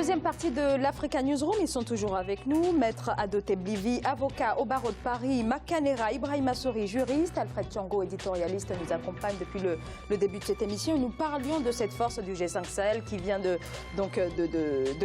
Deuxième partie de l'Africa Newsroom, ils sont toujours avec nous. Maître Adoté Blivi, avocat au barreau de Paris, Makanera Ibrahima Sori, juriste, Alfred Thiango, éditorialiste, nous accompagne depuis le début de cette émission. Et nous parlions de cette force du G5 Sahel qui vient de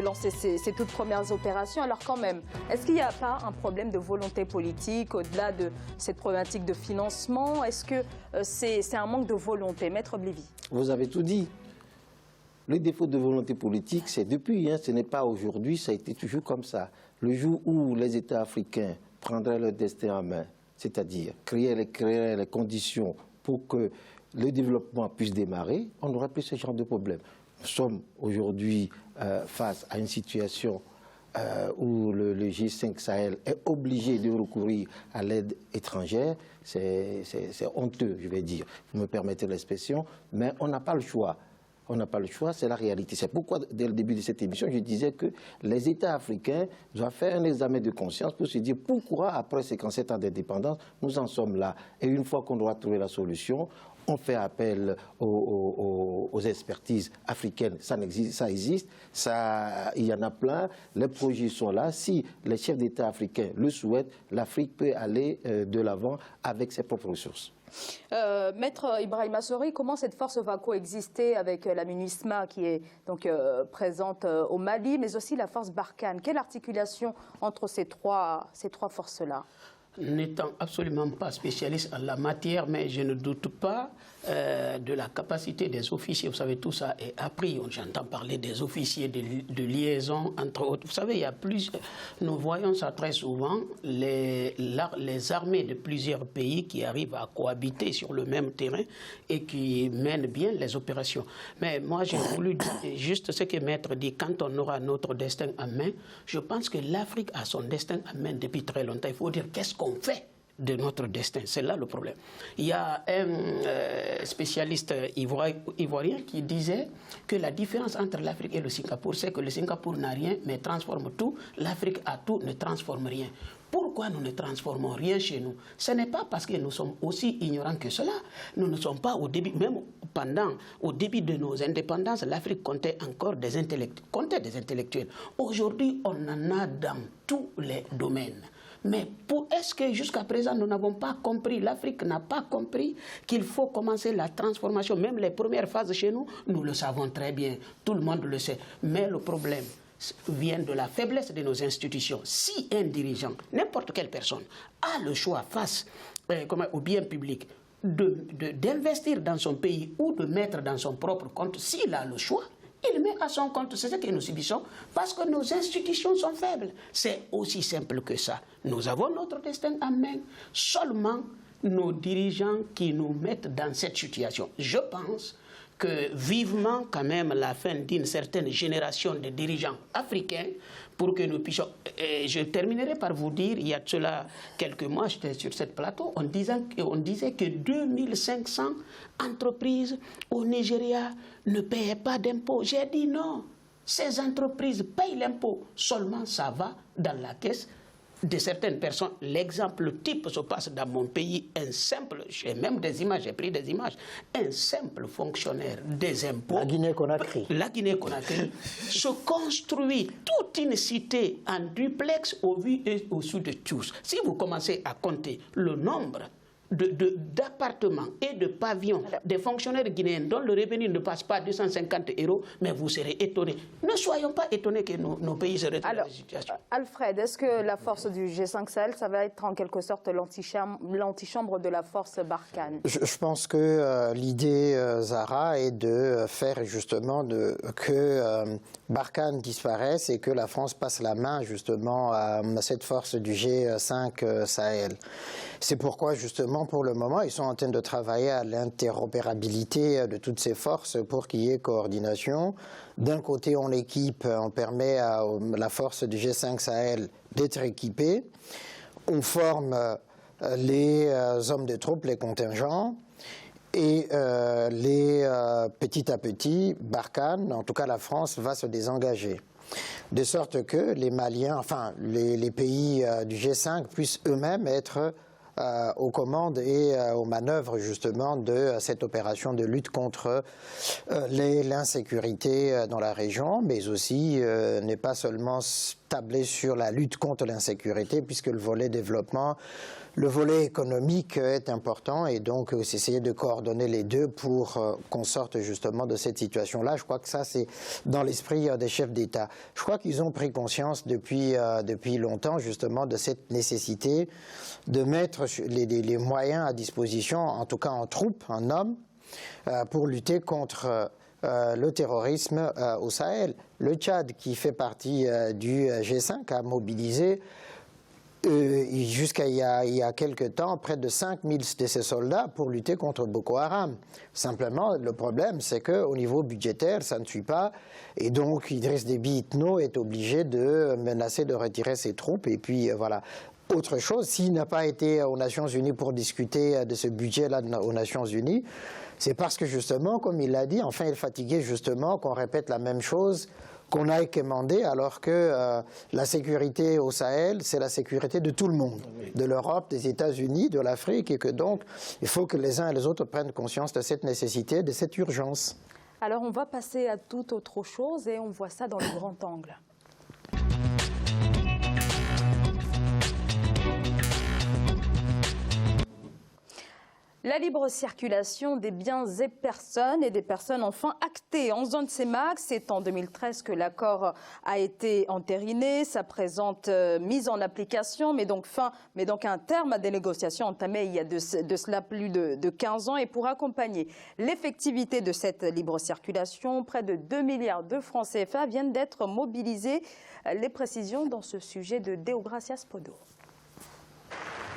lancer ses toutes premières opérations. Alors quand même, est-ce qu'il n'y a pas un problème de volonté politique au-delà de cette problématique de financement? Est-ce que c'est un manque de volonté? Maître Blivi. Vous avez tout dit. Le défaut de volonté politique, c'est depuis, ce n'est pas aujourd'hui, ça a été toujours comme ça. Le jour où les États africains prendraient leur destin en main, c'est-à-dire créer les conditions pour que le développement puisse démarrer, on n'aura plus ce genre de problème. Nous sommes aujourd'hui face à une situation où le G5 Sahel est obligé de recourir à l'aide étrangère. C'est honteux, je vais dire, vous me permettez l'expression, mais on n'a pas le choix. On n'a pas le choix, c'est la réalité. C'est pourquoi, dès le début de cette émission, je disais que les États africains doivent faire un examen de conscience pour se dire pourquoi, après 57 ans d'indépendance, nous en sommes là. Et une fois qu'on doit trouver la solution, on fait appel aux expertises africaines. Ça existe, il y en a plein, les projets sont là. Si les chefs d'État africains le souhaitent, l'Afrique peut aller de l'avant avec ses propres ressources. Maître Ibrahima Sori, comment cette force va coexister avec la MINUSMA qui est donc présente au Mali, mais aussi la force Barkhane? Quelle articulation entre ces trois forces-là? N'étant absolument pas spécialiste en la matière, mais je ne doute pas de la capacité des officiers. Vous savez, tout ça est appris. J'entends parler des officiers de liaison, entre autres. Vous savez, il y a nous voyons ça très souvent, les armées de plusieurs pays qui arrivent à cohabiter sur le même terrain et qui mènent bien les opérations. Mais moi, j'ai voulu dire juste ce que Maître dit, quand on aura notre destin en main, je pense que l'Afrique a son destin en main depuis très longtemps. Il faut dire qu'est-ce qu'on fait de notre destin. C'est là le problème. Il y a un spécialiste ivoirien qui disait que la différence entre l'Afrique et le Singapour, c'est que le Singapour n'a rien mais transforme tout, l'Afrique a tout, ne transforme rien. Pourquoi nous ne transformons rien chez nous? Ce n'est pas parce que nous sommes aussi ignorants que cela. Nous ne sommes pas au début, même au début de nos indépendances, l'Afrique comptait encore des intellectuels. Aujourd'hui, on en a dans tous les domaines. Mais est-ce que jusqu'à présent nous n'avons pas compris, l'Afrique n'a pas compris qu'il faut commencer la transformation? Même les premières phases chez nous, nous le savons très bien, tout le monde le sait. Mais le problème vient de la faiblesse de nos institutions. Si un dirigeant, n'importe quelle personne, a le choix face au bien public d'investir dans son pays ou de mettre dans son propre compte, s'il a le choix, il met à son compte, c'est ce que nous subissons, parce que nos institutions sont faibles. C'est aussi simple que ça. Nous avons notre destin en main, seulement nos dirigeants qui nous mettent dans cette situation. Je pense que vivement quand même la fin d'une certaine génération de dirigeants africains pour que nous puissions... Et je terminerai par vous dire, il y a de cela quelques mois, j'étais sur cette plateau, on disait que 2500 entreprises au Nigeria ne payaient pas d'impôts. J'ai dit non, ces entreprises payent l'impôt, seulement ça va dans la caisse de certaines personnes. L'exemple type se passe dans mon pays. Un simple, j'ai même des images, j'ai pris des images, un simple fonctionnaire des impôts, la Guinée-Conakry, se construit toute une cité en duplex au vu et au sud de tous. Si vous commencez à compter le nombre d'appartements et de pavillons des fonctionnaires guinéens dont le revenu ne passe pas 250 €, mais vous serez étonnés. Ne soyons pas étonnés que nos pays se retrouvent dans cette situation. Alfred, est-ce que la force du G5 Sahel, ça va être en quelque sorte l'antichambre de la force Barkhane? Je pense que l'idée, Zahra, est de faire justement que Barkhane disparaisse et que la France passe la main justement à cette force du G5 Sahel. C'est pourquoi justement pour le moment ils sont en train de travailler à l'interopérabilité de toutes ces forces pour qu'il y ait coordination. D'un côté on équipe, on permet à la force du G5 Sahel d'être équipée, on forme les hommes de troupes, les contingents, et petit à petit, Barkhane, en tout cas la France, va se désengager. De sorte que les Maliens, enfin les pays du G5 puissent eux-mêmes être aux commandes et aux manœuvres justement de cette opération de lutte contre l'insécurité dans la région, mais aussi n'est pas seulement tablé sur la lutte contre l'insécurité, puisque le volet développement, le volet économique est important, et donc essayer de coordonner les deux pour qu'on sorte justement de cette situation-là. Je crois que ça, c'est dans l'esprit des chefs d'État. Je crois qu'ils ont pris conscience depuis longtemps justement de cette nécessité de mettre les moyens à disposition, en tout cas en troupes, en hommes, pour lutter contre le terrorisme au Sahel. Le Tchad, qui fait partie du G5, a mobilisé jusqu'à il y a quelques temps près de 5000 de ses soldats pour lutter contre Boko Haram. Simplement, le problème, c'est qu'au niveau budgétaire, ça ne suit pas, et donc Idriss Déby Itno est obligé de menacer de retirer ses troupes, et puis voilà. Autre chose, s'il n'a pas été aux Nations Unies pour discuter de ce budget-là aux Nations Unies, c'est parce que justement, comme il l'a dit, enfin il est fatigué justement qu'on répète la même chose, qu'on a équemandé, alors que la sécurité au Sahel, c'est la sécurité de tout le monde, de l'Europe, des États-Unis, de l'Afrique, et que donc il faut que les uns et les autres prennent conscience de cette nécessité, de cette urgence. Alors on va passer à toute autre chose et on voit ça dans le grand angle. La libre circulation des biens et des personnes enfin actées en zone CEMAC. C'est en 2013 que l'accord a été entériné, sa présente mise en application, mais donc un terme à des négociations entamées il y a de cela plus de 15 ans. Et pour accompagner l'effectivité de cette libre circulation, près de 2 milliards de francs CFA viennent d'être mobilisés. Les précisions dans ce sujet de Deogracias Podo.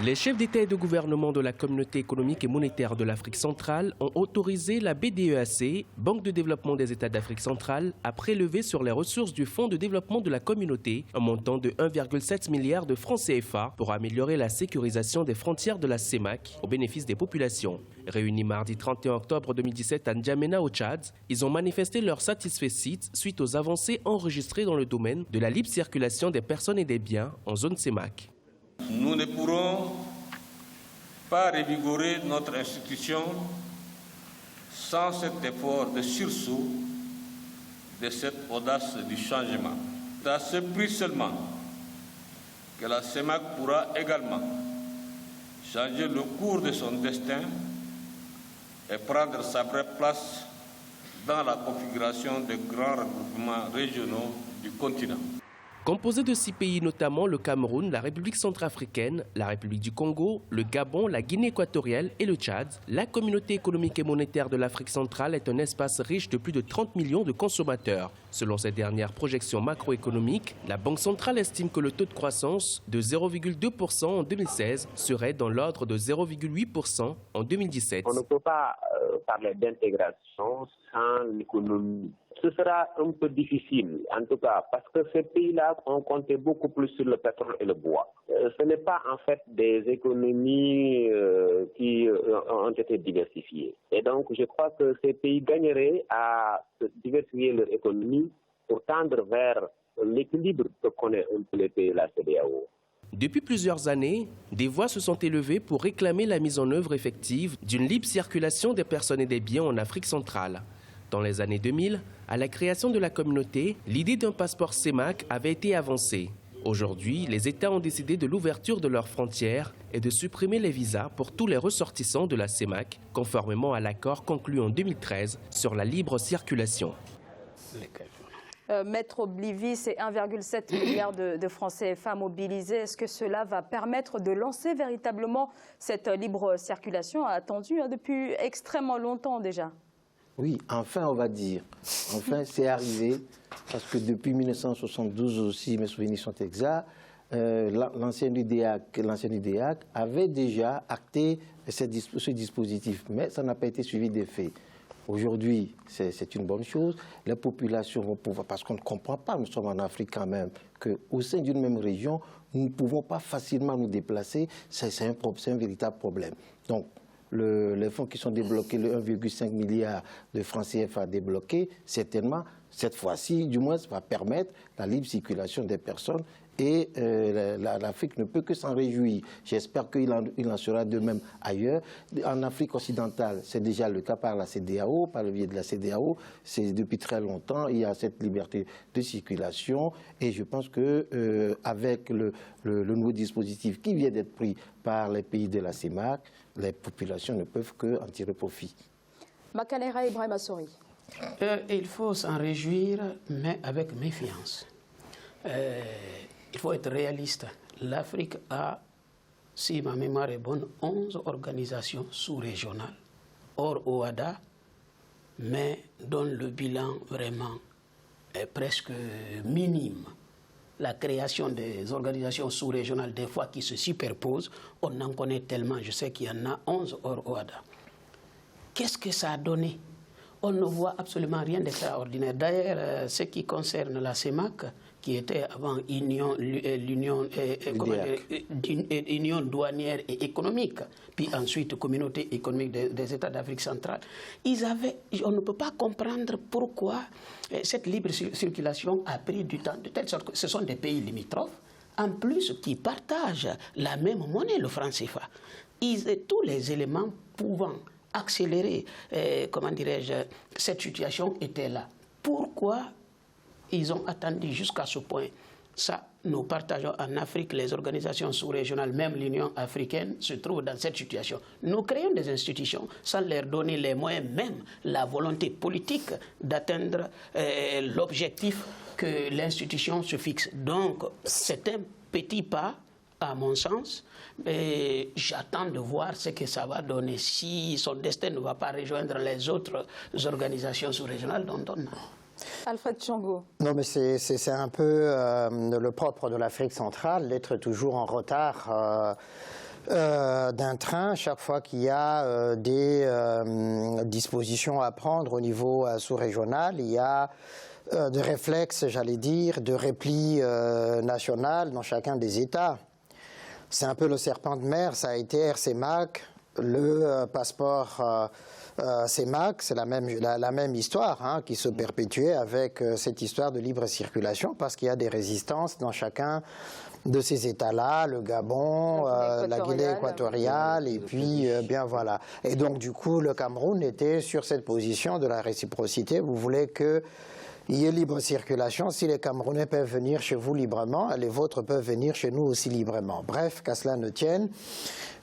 Les chefs d'État et de gouvernement de la Communauté économique et monétaire de l'Afrique centrale ont autorisé la BDEAC, Banque de développement des États d'Afrique centrale, à prélever sur les ressources du Fonds de développement de la communauté un montant de 1,7 milliard de francs CFA pour améliorer la sécurisation des frontières de la CEMAC au bénéfice des populations. Réunis mardi 31 octobre 2017 à N'Djamena au Tchad, ils ont manifesté leur satisfecit suite aux avancées enregistrées dans le domaine de la libre circulation des personnes et des biens en zone CEMAC. Nous ne pourrons pas revigorer notre institution sans cet effort de sursaut, de cette audace du changement. C'est à ce prix seulement que la CEMAC pourra également changer le cours de son destin et prendre sa vraie place dans la configuration des grands regroupements régionaux du continent. Composé de 6 pays, notamment le Cameroun, la République centrafricaine, la République du Congo, le Gabon, la Guinée équatoriale et le Tchad, la Communauté économique et monétaire de l'Afrique centrale est un espace riche de plus de 30 millions de consommateurs. Selon ses dernières projections macroéconomiques, la Banque centrale estime que le taux de croissance de 0,2% en 2016 serait dans l'ordre de 0,8% en 2017. On ne peut pas parler d'intégration sans l'économie. Ce sera un peu difficile, en tout cas, parce que ces pays-là ont compté beaucoup plus sur le pétrole et le bois. Ce n'est pas en fait des économies qui ont été diversifiées. Et donc, je crois que ces pays gagneraient à diversifier leur économie pour tendre vers l'équilibre que connaît un peu les pays de la CEDEAO. Depuis plusieurs années, des voix se sont élevées pour réclamer la mise en œuvre effective d'une libre circulation des personnes et des biens en Afrique centrale. Dans les années 2000, à la création de la communauté, l'idée d'un passeport CEMAC avait été avancée. Aujourd'hui, les États ont décidé de l'ouverture de leurs frontières et de supprimer les visas pour tous les ressortissants de la CEMAC, conformément à l'accord conclu en 2013 sur la libre circulation. Maître Oblivi, c'est 1,7 milliard de francs CFA mobilisés. Est-ce que cela va permettre de lancer véritablement cette libre circulation attendue depuis extrêmement longtemps déjà? Oui, enfin on va dire. Enfin c'est arrivé, parce que depuis 1972 aussi, mes souvenirs sont exacts, l'ancien UDEAC avait déjà acté ce dispositif, mais ça n'a pas été suivi des faits. Aujourd'hui, c'est une bonne chose. Les populations vont pouvoir, parce qu'on ne comprend pas, nous sommes en Afrique quand même, qu'au sein d'une même région, nous ne pouvons pas facilement nous déplacer. C'est un véritable problème. Donc, les fonds qui sont débloqués, le 1,5 milliard de francs CFA débloqués, certainement, cette fois-ci, du moins, ça va permettre la libre circulation des personnes Et l'Afrique ne peut que s'en réjouir. J'espère qu'il en sera de même ailleurs. En Afrique occidentale, c'est déjà le cas par la CEDEAO, par le biais de la CEDEAO. C'est depuis très longtemps, il y a cette liberté de circulation. Et je pense qu'avec le nouveau dispositif qui vient d'être pris par les pays de la CEMAC, les populations ne peuvent qu'en tirer profit. Makanera Ibrahima Sori. Il faut s'en réjouir, mais avec méfiance. Il faut être réaliste. L'Afrique a, si ma mémoire est bonne, 11 organisations sous-régionales, hors OADA, mais dont le bilan vraiment est presque minime. La création des organisations sous-régionales, des fois qui se superposent, on en connaît tellement. Je sais qu'il y en a 11 hors OADA. Qu'est-ce que ça a donné? On ne voit absolument rien d'extraordinaire. D'ailleurs, ce qui concerne la CEMAC, qui était avant Union douanière et économique, puis ensuite Communauté économique des États d'Afrique centrale, on ne peut pas comprendre pourquoi cette libre circulation a pris du temps, de telle sorte que ce sont des pays limitrophes, en plus qui partagent la même monnaie, le franc CFA. Tous les éléments pouvant accélérer, comment dirais-je, cette situation était là. Pourquoi ils ont attendu jusqu'à ce point? Ça, nous partageons en Afrique, les organisations sous-régionales, même l'Union africaine, se trouvent dans cette situation. Nous créons des institutions sans leur donner les moyens, même la volonté politique d'atteindre l'objectif que l'institution se fixe. Donc, c'est un petit pas, à mon sens, mais j'attends de voir ce que ça va donner, si son destin ne va pas rejoindre les autres organisations sous-régionales dont on a. Alfred Thiango. Non, mais c'est un peu le propre de l'Afrique centrale, d'être toujours en retard d'un train chaque fois qu'il y a des dispositions à prendre au niveau sous-régional. Il y a des réflexes, j'allais dire, de repli national dans chacun des États. C'est un peu le serpent de mer, ça a été RCMAC, le passeport CEMAC, c'est la même histoire hein, qui se perpétuait avec cette histoire de libre circulation, parce qu'il y a des résistances dans chacun de ces États-là, le Gabon, la Guinée équatoriale, et puis bien voilà. Et donc du coup, le Cameroun était sur cette position de la réciprocité. Vous voulez que il y ait libre circulation. Si les Camerounais peuvent venir chez vous librement, les vôtres peuvent venir chez nous aussi librement. Bref, qu'à cela ne tienne,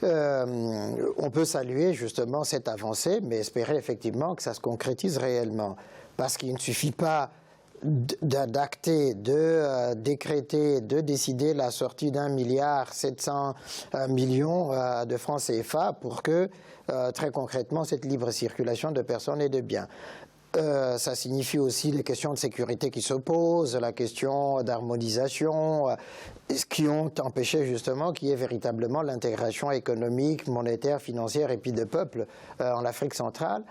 on peut saluer justement cette avancée, mais espérer effectivement que ça se concrétise réellement. Parce qu'il ne suffit pas d'acter, de décréter, de décider la sortie d'1,7 milliard de francs CFA pour que, très concrètement, cette libre circulation de personnes et de biens. Ça signifie aussi les questions de sécurité qui se posent, la question d'harmonisation, qui ont empêché justement qu'il y ait véritablement l'intégration économique, monétaire, financière et puis de peuple en Afrique centrale.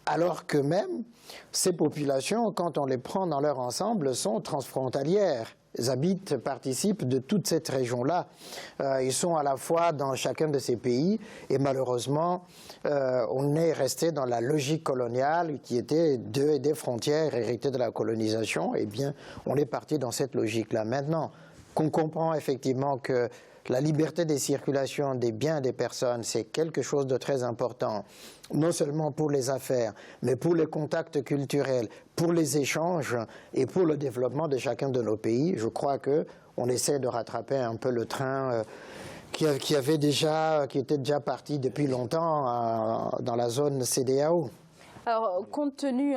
Alors que même ces populations, quand on les prend dans leur ensemble, sont transfrontalières. Ils habitent, participent de toute cette région-là. Ils sont à la fois dans chacun de ces pays et malheureusement, on est resté dans la logique coloniale qui était des frontières héritées de la colonisation. Eh bien, on est parti dans cette logique-là. Maintenant qu'on comprend effectivement que la liberté des circulations des biens des personnes, c'est quelque chose de très important, non seulement pour les affaires, mais pour les contacts culturels, pour les échanges et pour le développement de chacun de nos pays. Je crois qu'on essaie de rattraper un peu le train qui était déjà parti depuis longtemps dans la zone CEDEAO. Alors, compte tenu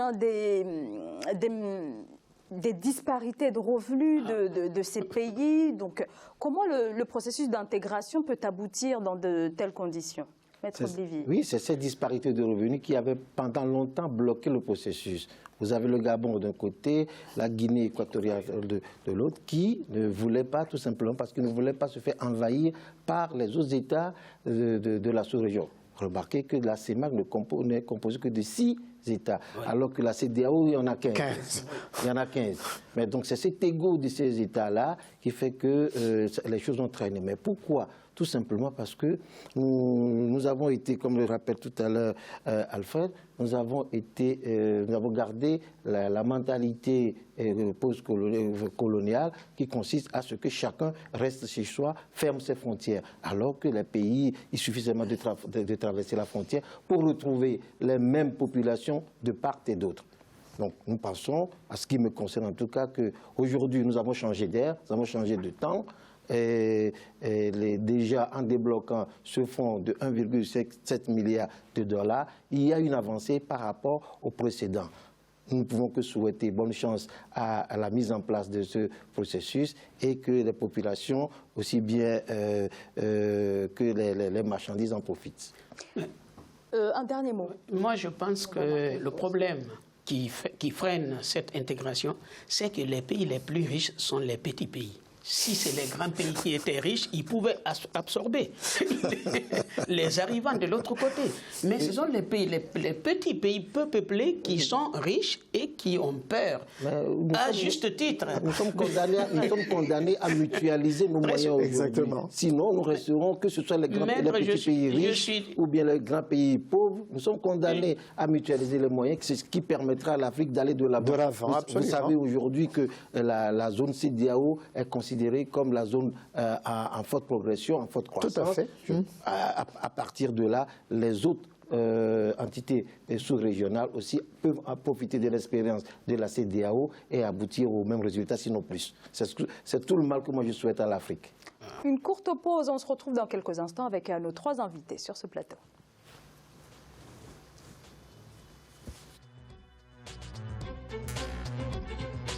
des disparités de revenus de ces pays, donc comment le processus d'intégration peut aboutir dans de telles conditions? Maître Blivi. Oui, c'est cette disparité de revenus qui avait pendant longtemps bloqué le processus. Vous avez le Gabon d'un côté, la Guinée équatoriale de l'autre, qui ne voulait pas, tout simplement parce qu'ils ne voulaient pas se faire envahir par les autres États de la sous-région. Remarquez que la CEMAC n'est composée que de 6 États, oui, alors que la CEDEAO, il y en a 15. Il y en a 15. Mais donc c'est cet égo de ces États-là qui fait que les choses ont traîné. Mais pourquoi tout simplement parce que nous avons été, comme le rappelle tout à l'heure Alfred, nous avons gardé la mentalité post-coloniale qui consiste à ce que chacun reste chez soi, ferme ses frontières, alors que les pays, il suffit seulement de traverser la frontière pour retrouver les mêmes populations de part et d'autre. Donc nous pensons, à ce qui me concerne en tout cas, qu'aujourd'hui nous avons changé d'air, nous avons changé de temps. Déjà en débloquant ce fonds de 1,7 milliard de dollars, il y a une avancée par rapport au précédent. Nous ne pouvons que souhaiter bonne chance à la mise en place de ce processus et que les populations, aussi bien que les marchandises en profitent. Un dernier mot. Moi, je pense que le problème qui freine cette intégration, c'est que les pays les plus riches sont les petits pays. Si c'est les grands pays qui étaient riches, ils pouvaient absorber les arrivants de l'autre côté. Mais ce sont les petits pays peu peuplés qui sont riches et qui ont peur, à juste titre. Nous sommes condamnés à mutualiser nos moyens aujourd'hui. Sinon, nous resterons, que ce soit les petits pays riches ou bien les grands pays pauvres, nous sommes condamnés à mutualiser les moyens, c'est ce qui permettra à l'Afrique d'aller de l'avant. Vous savez aujourd'hui que la zone CEDEAO est considérée comme la zone en forte progression, en forte croissance. Tout à fait. À partir de là, les autres entités sous-régionales aussi peuvent profiter de l'expérience de la CEDEAO et aboutir aux mêmes résultats, sinon plus. C'est tout le mal que moi je souhaite à l'Afrique. Une courte pause, on se retrouve dans quelques instants avec nos 3 invités sur ce plateau.